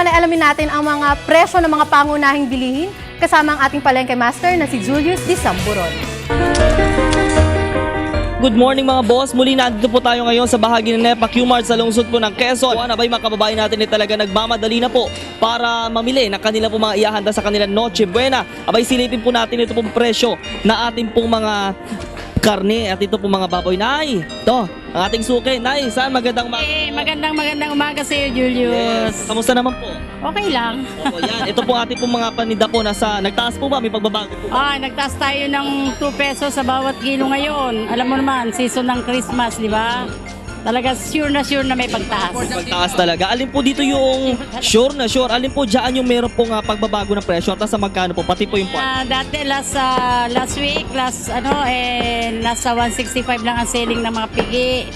Alamin natin ang mga presyo ng mga pangunahing bilihin kasama ang ating palengke master na si Julius D. Samburon. Good morning mga boss. Muli nandito po tayo ngayon sa bahagi ng NEPA Q-Mart sa lungsod po ng Quezon. Abay mga kababayan natin ay talaga nagmamadali na po para mamili ng kanila po mga iahanda sa kanilang Noche Buena. Abay silipin po natin ito pong presyo na ating pong mga karne at ito pong mga baboy. Nay, ito ang ating suki. Nay, saan magandang umaga? Magandang umaga sa iyo, Julius. Yes. Kamusta naman po? Okay lang. Opo, yan. Ito po ating pong mga paninda po nagtaas po ba? May pagbabago po ba? Nagtaas tayo ng 2 pesos sa bawat kilo ngayon. Alam mo naman, season ng Christmas, di ba? Talaga sure na may pagtaas. Pagtaas talaga. Alin po dito yung sure na sure? Alin po dyan yung meron pong pagbabago ng presyo at sa magkano po? Pati po yung part. Dati last week, nasa 165 lang ang selling ng mga pigi.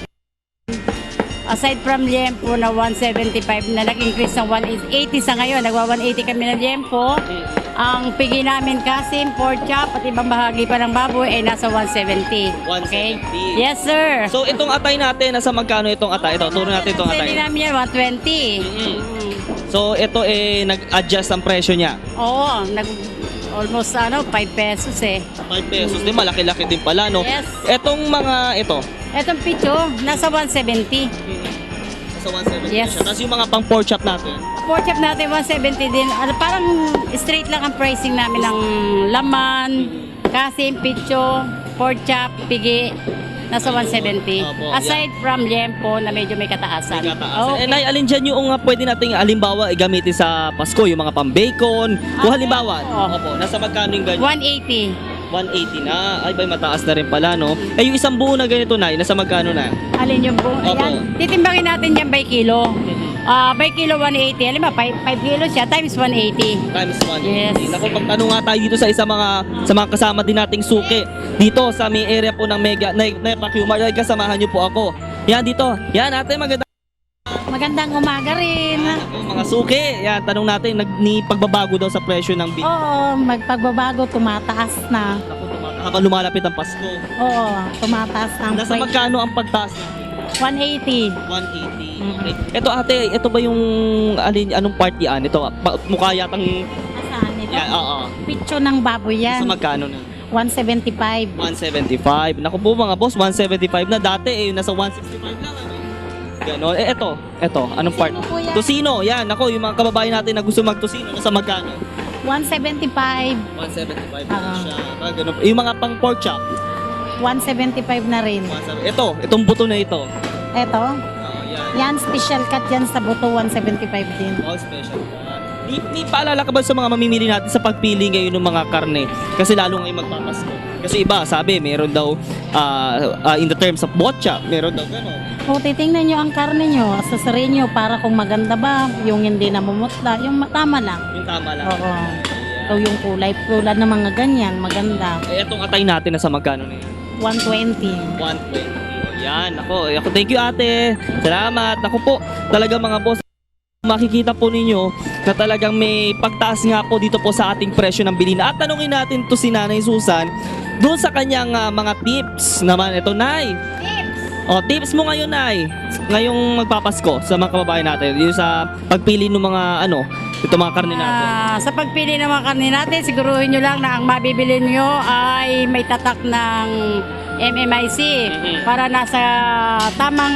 Aside from liempo na 175 na nag-increase ng 180 sa ngayon, nagwa-180 kami ng liempo. Ang pigi namin kasi, pork chop at ibang bahagi pa ng baboy ay nasa 170. 170. Okay? Yes, sir. So itong atay natin, nasa magkano itong atay? Ito, turo natin itong atay. Selling namin yan, 120. So ito nag-adjust ang presyo niya. Oo, almost 5 pesos eh. 5 pesos din, malaki-laki din pala, no? Yes. Etong mga ito, Etong picho, nasa 170. sa 170 Yes. siya. Tapos yung mga pang pork chop natin. Pork chop natin 170 din. Parang straight lang ang pricing namin ng laman, kasim, picho, pork chop, pigi. Nasa 170. Opo, Aside from liempo na medyo may kataasan. Okay. Nay, alin dyan yung pwede nating halimbawa gamitin sa Pasko, yung mga pang-bacon. Kung halimbawa, opo, nasa magkano yung ganyan? 180. 180 na. Ay, bay, mataas na rin pala, no? Eh, yung isang buo na ganito, Nay, nasa magkano na? Alin yung buong? Opo. Ayan. Titimbangin natin yan by kilo. By kilo 180. Alam mo, 5 kilos siya times 180. Times 180. Yes. Naku, pagtanong nga tayo dito sa mga kasama din nating suki. Dito sa may area po ng Mega, NEPA Q-Mart, ay kasamahan niyo po ako. Yan dito. Yan, ate, Magandang umaga rin. mga suki. Yan, tanong natin, pagbabago daw sa presyo ng bill. Oo, magpagbabago, tumataas na. Ako, habang lumalapit ang Pasko. Oo, tumataas na ang Nasa price. magkano ang pagtaas natin? 180. 180. Okay. Ito ate, ito ba yung anong part yan? Ito, mukha yatang... Saan ito? Yan, oo. Pitso ng baboy Sa yan. magkano na? 175. 175. Naku po mga boss, 175 na. Dati nasa 165 lang. Ganon. Ito, anong part? Tosino po yan. Tosino, yan. Ako, yung mga kababayan natin na gusto mag-tosino, nasa magkano? 175. 175 na siya. Ganun. Yung mga pang pork chop, 175 na rin. itong buto na ito. Ito, Yan. yan special cut yan sa buto, 175 din. All special. Ni paalala ka ba sa mga mamimili natin sa pagpili ngayon ng mga karne? Kasi lalo ngayon magpapasko. Kasi iba, sabi, meron daw in the terms of botcha, meron daw gano'n. O, titingnan nyo ang karne nyo, asasarin nyo para kung maganda ba, yung hindi namumutla, yung tama lang. Yung tama lang. Oo. O yung kulay ng mga ganyan, maganda. Itong atay natin na sa magkano na yan? 120. 120. Yan, ako, thank you ate. Salamat. Ako po, talaga mga boss, makikita po ninyo na talagang may pagtaas nga po dito po sa ating presyo ng bilhin. At tanungin natin to si Nanay Susan doon sa kanyang mga tips naman. Ito, Nay. Tips mo ngayon, Nay. Ngayong magpapasko sa mga kababayan natin. Yung sa pagpili ng mga mga karne natin. Sa pagpili ng mga karne natin, siguruhin nyo lang na ang mabibili nyo ay may tatak ng MMIC para nasa tamang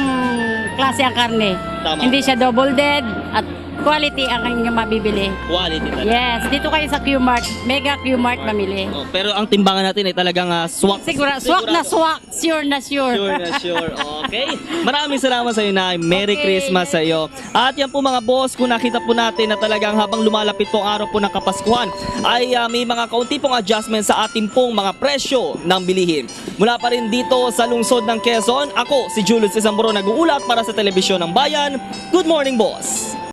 klase ang karne. Tama. Hindi siya double dead at quality ang inyong mabibili. Quality talaga. Yes, dito kayo sa Q-Mart, Mega Q-Mart mamili. Pero ang timbangan natin ay talagang swak. Swak na swak, sure na sure. Sure na sure. Okay. Maraming salamat sa iyo, Nay. Merry Okay. Christmas sa iyo. At yan po mga boss, kung nakita po natin na talagang habang lumalapit po ang araw po ng Kapaskuhan, ay may mga kaunti pong adjustment sa ating pong mga presyo ng bilihin. Mula pa rin dito sa lungsod ng Quezon, ako si Julius D. Samburon nag-uulat para sa Telebisyon ng Bayan. Good morning, boss!